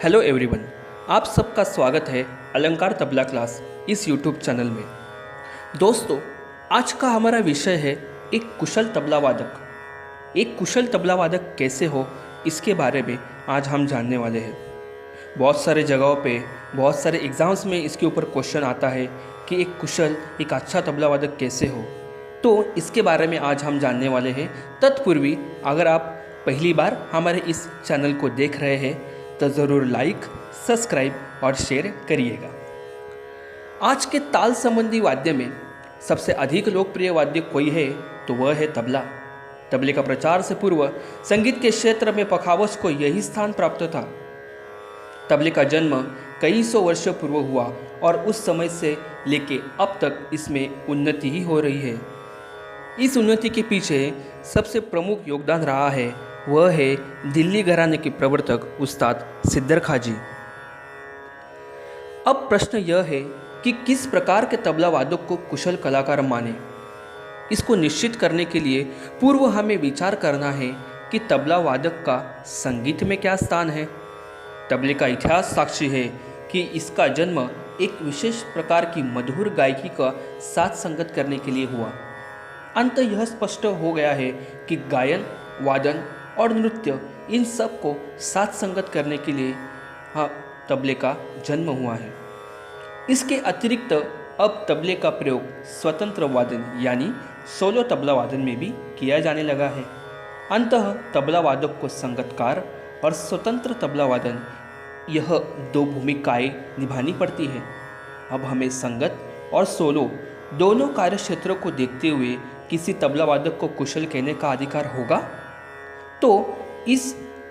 Hello everyone, आप सबका स्वागत है अलंकार तबला क्लास इस यूट्यूब चैनल में। दोस्तों, आज का हमारा विषय है एक कुशल तबला वादक। एक कुशल तबला वादक कैसे हो, इसके बारे में आज हम जानने वाले हैं। बहुत सारे जगहों पे, बहुत सारे एग्ज़ाम्स में इसके ऊपर क्वेश्चन आता है कि एक अच्छा तबला वादक कैसे हो। तो इसके बारे में आज हम जानने वाले हैं। तत्पूर्वी अगर आप पहली बार हमारे इस चैनल को देख रहे हैं तो ज़रूर लाइक, सब्सक्राइब और शेयर करिएगा। आज के ताल संबंधी वाद्य में सबसे अधिक लोकप्रिय वाद्य कोई है तो वह है तबला। तबले का प्रचार से पूर्व संगीत के क्षेत्र में पखावज को यही स्थान प्राप्त था। तबले का जन्म कई सौ वर्षों पूर्व हुआ और उस समय से लेके अब तक इसमें उन्नति ही हो रही है। इस उन्नति के पीछे सबसे प्रमुख योगदान रहा है वह है दिल्ली घराने के प्रवर्तक उस्ताद सिद्दर खां जी। अब प्रश्न यह है कि किस प्रकार के तबला वादक को कुशल कलाकार माने। इसको निश्चित करने के लिए पूर्व हमें विचार करना है कि तबला वादक का संगीत में क्या स्थान है। तबले का इतिहास साक्षी है कि इसका जन्म एक विशेष प्रकार की मधुर गायकी का साथ संगत करने के लिए हुआ। अंत यह स्पष्ट हो गया है कि गायन, वादन और नृत्य, इन सब को साथ संगत करने के लिए तबले का जन्म हुआ है। इसके अतिरिक्त अब तबले का प्रयोग स्वतंत्र वादन यानी सोलो तबला वादन में भी किया जाने लगा है। अंततः तबला वादक को संगतकार और स्वतंत्र तबला वादन, यह दो भूमिकाएं निभानी पड़ती है। अब हमें संगत और सोलो दोनों कार्य क्षेत्रों को देखते हुए किसी तबला वादक को कुशल कहने का अधिकार होगा। तो इस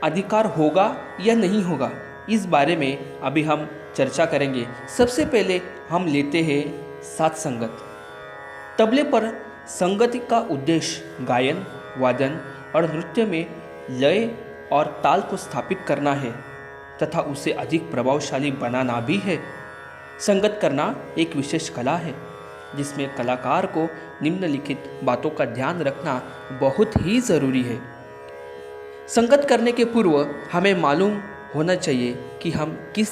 अधिकार होगा या नहीं होगा, इस बारे में अभी हम चर्चा करेंगे। सबसे पहले हम लेते हैं साथ संगत। तबले पर संगति का उद्देश्य गायन, वादन और नृत्य में लय और ताल को स्थापित करना है तथा उसे अधिक प्रभावशाली बनाना भी है। संगत करना एक विशेष कला है जिसमें कलाकार को निम्नलिखित बातों का ध्यान रखना बहुत ही ज़रूरी है। संगत करने के पूर्व हमें मालूम होना चाहिए कि हम किस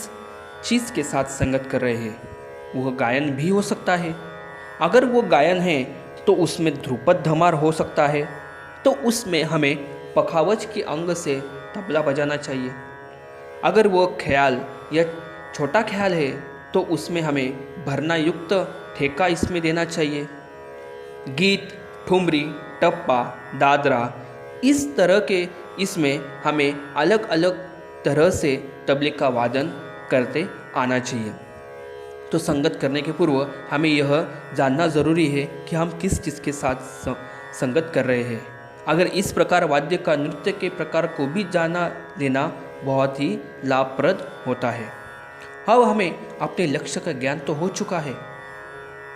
चीज़ के साथ संगत कर रहे हैं। वह गायन भी हो सकता है। अगर वो गायन है तो उसमें ध्रुपद धमार हो सकता है, तो उसमें हमें पखावज के अंग से तबला बजाना चाहिए। अगर वो ख्याल या छोटा ख्याल है तो उसमें हमें भरना युक्त ठेका इसमें देना चाहिए। गीत, ठुमरी, टप्पा, दादरा, इस तरह के इसमें हमें अलग अलग तरह से तबले का वादन करते आना चाहिए। तो संगत करने के पूर्व हमें यह जानना ज़रूरी है कि हम किस चीज़ के साथ संगत कर रहे हैं। अगर इस प्रकार वाद्य का नृत्य के प्रकार को भी जाना लेना बहुत ही लाभप्रद होता है। अब हमें अपने लक्ष्य का ज्ञान तो हो चुका है।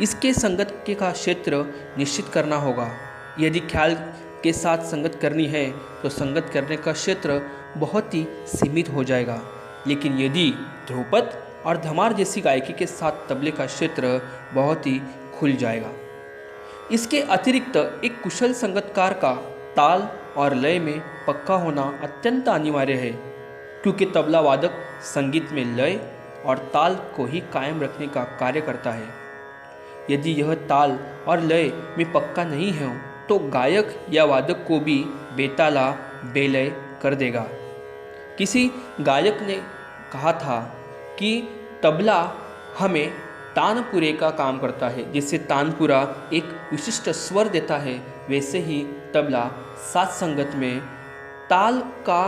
इसके संगत के का क्षेत्र निश्चित करना होगा। यदि ख्याल के साथ संगत करनी है तो संगत करने का क्षेत्र बहुत ही सीमित हो जाएगा, लेकिन यदि ध्रुपद और धमार जैसी गायकी के साथ तबले का क्षेत्र बहुत ही खुल जाएगा। इसके अतिरिक्त एक कुशल संगतकार का ताल और लय में पक्का होना अत्यंत अनिवार्य है, क्योंकि तबला वादक संगीत में लय और ताल को ही कायम रखने का कार्य करता है। यदि यह ताल और लय में पक्का नहीं है तो गायक या वादक को भी बेताला, बेलय कर देगा। किसी गायक ने कहा था कि तबला हमें तानपुरे का काम करता है। जैसे तानपुरा एक विशिष्ट स्वर देता है, वैसे ही तबला साथ संगत में ताल का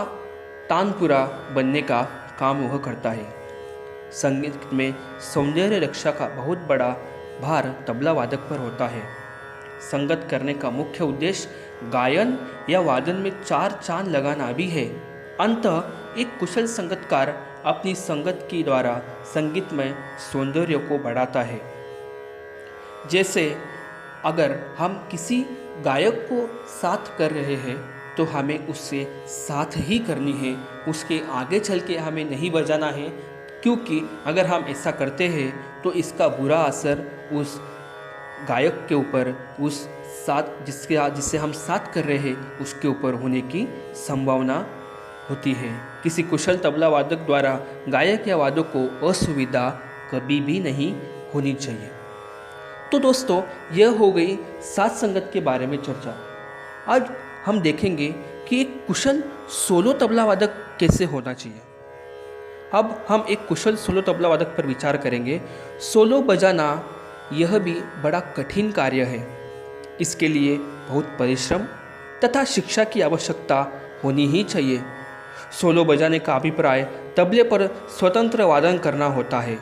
तानपुरा बनने का काम वह करता है। संगीत में सौंदर्य रक्षा का बहुत बड़ा भार तबला वादक पर होता है। संगत करने का मुख्य उद्देश्य गायन या वादन में चार चांद लगाना भी है। अंततः एक कुशल संगतकार अपनी संगत के द्वारा संगीत में सौंदर्य को बढ़ाता है। जैसे अगर हम किसी गायक को साथ कर रहे हैं तो हमें उससे साथ ही करनी है, उसके आगे चल के हमें नहीं बजाना है, क्योंकि अगर हम ऐसा करते हैं तो इसका बुरा असर उस गायक के ऊपर, उस साथ जिससे हम साथ कर रहे हैं उसके ऊपर होने की संभावना होती है। किसी कुशल तबला वादक द्वारा गायक या वादक को असुविधा कभी भी नहीं होनी चाहिए। तो दोस्तों, यह हो गई साथ संगत के बारे में चर्चा। आज हम देखेंगे कि एक कुशल सोलो तबला वादक कैसे होना चाहिए। अब हम एक कुशल सोलो तबला वादक पर विचार करेंगे। सोलो बजाना यह भी बड़ा कठिन कार्य है। इसके लिए बहुत परिश्रम तथा शिक्षा की आवश्यकता होनी ही चाहिए। सोलो बजाने का अभिप्राय तबले पर स्वतंत्र वादन करना होता है।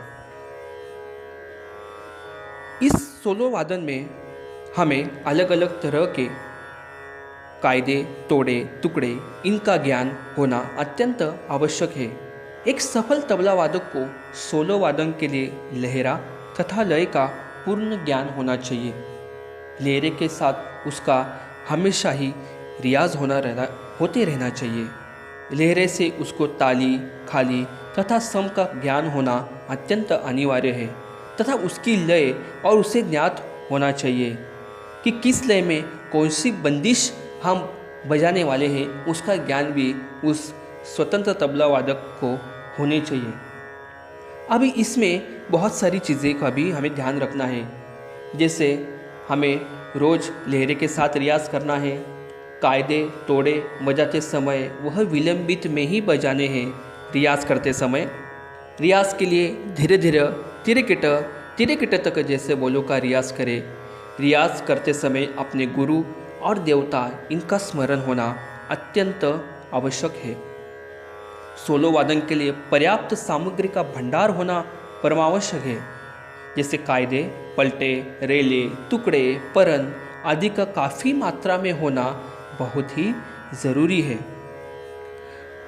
इस सोलो वादन में हमें अलग अलग तरह के कायदे, तोड़े, टुकड़े इनका ज्ञान होना अत्यंत आवश्यक है। एक सफल तबला वादक को सोलो वादन के लिए लहरा तथा लय का पूर्ण ज्ञान होना चाहिए। लहरे के साथ उसका हमेशा ही रियाज होते रहना चाहिए। लहरे से उसको ताली, खाली तथा सम का ज्ञान होना अत्यंत अनिवार्य है तथा उसकी लय और उसे ज्ञात होना चाहिए कि किस लय में कौन सी बंदिश हम बजाने वाले हैं, उसका ज्ञान भी उस स्वतंत्र तबला वादक को होने चाहिए। अभी इसमें बहुत सारी चीज़ें का भी हमें ध्यान रखना है। जैसे हमें रोज़ लहरे के साथ रियाज़ करना है। कायदे, तोड़े बजाते समय वह विलंबित में ही बजाने हैं। रियाज़ करते समय रियाज़ के लिए धीरे धीरे तिरे किट तक जैसे बोलों का रियाज़ करें। रियाज़ करते समय अपने गुरु और देवता इनका स्मरण होना अत्यंत आवश्यक है। सोलो वादन के लिए पर्याप्त सामग्री का भंडार होना परमावश्यक है। जैसे कायदे, पलटे, रेले, टुकड़े, परन आदि का काफ़ी मात्रा में होना बहुत ही ज़रूरी है।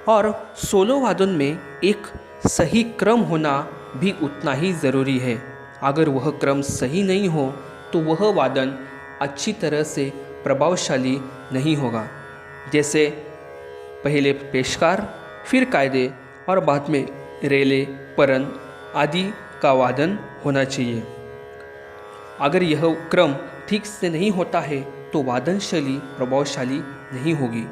और सोलो वादन में एक सही क्रम होना भी उतना ही ज़रूरी है। अगर वह क्रम सही नहीं हो तो वह वादन अच्छी तरह से प्रभावशाली नहीं होगा। जैसे पहले पेशकार, फिर कायदे और बाद में रेले, परन आदि का वादन होना चाहिए। अगर यह क्रम ठीक से नहीं होता है तो वादन शैली प्रभावशाली नहीं होगी।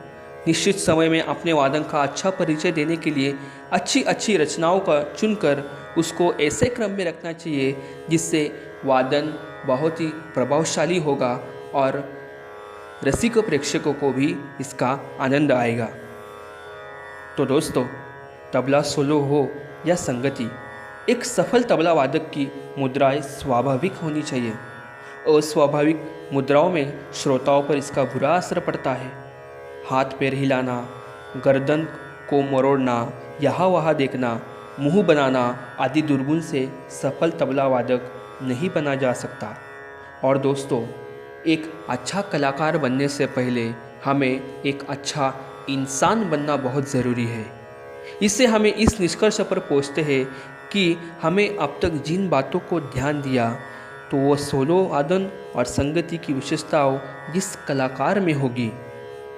निश्चित समय में अपने वादन का अच्छा परिचय देने के लिए अच्छी रचनाओं का चुनकर उसको ऐसे क्रम में रखना चाहिए जिससे वादन बहुत ही प्रभावशाली होगा और रसिक प्रेक्षकों को भी इसका आनंद आएगा। तो दोस्तों, तबला सोलो हो या संगति, एक सफल तबला वादक की मुद्राएं स्वाभाविक होनी चाहिए। अस्वाभाविक मुद्राओं में श्रोताओं पर इसका बुरा असर पड़ता है। हाथ पैर हिलाना, गर्दन को मरोड़ना, यहाँ वहाँ देखना, मुंह बनाना आदि दुर्गुण से सफल तबला वादक नहीं बना जा सकता। और दोस्तों, एक अच्छा कलाकार बनने से पहले हमें एक अच्छा इंसान बनना बहुत ज़रूरी है। इससे हमें इस निष्कर्ष पर पहुँचते हैं कि हमें अब तक जिन बातों को ध्यान दिया तो वो सोलो वादन और संगति की विशेषताओं जिस कलाकार में होगी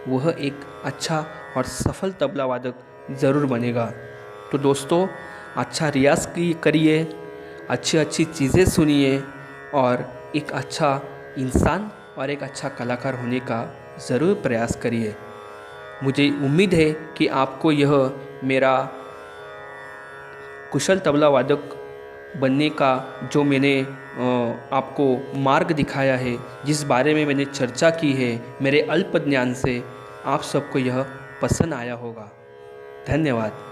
वह एक अच्छा और सफल तबला वादक ज़रूर बनेगा। तो दोस्तों, अच्छा रियाज़ करिए, अच्छी चीज़ें सुनिए और एक अच्छा इंसान और एक अच्छा कलाकार होने का ज़रूर प्रयास करिए। मुझे उम्मीद है कि आपको यह मेरा कुशल तबला वादक बनने का जो मैंने आपको मार्ग दिखाया है, जिस बारे में मैंने चर्चा की है मेरे अल्प ज्ञान से, आप सबको यह पसंद आया होगा। धन्यवाद।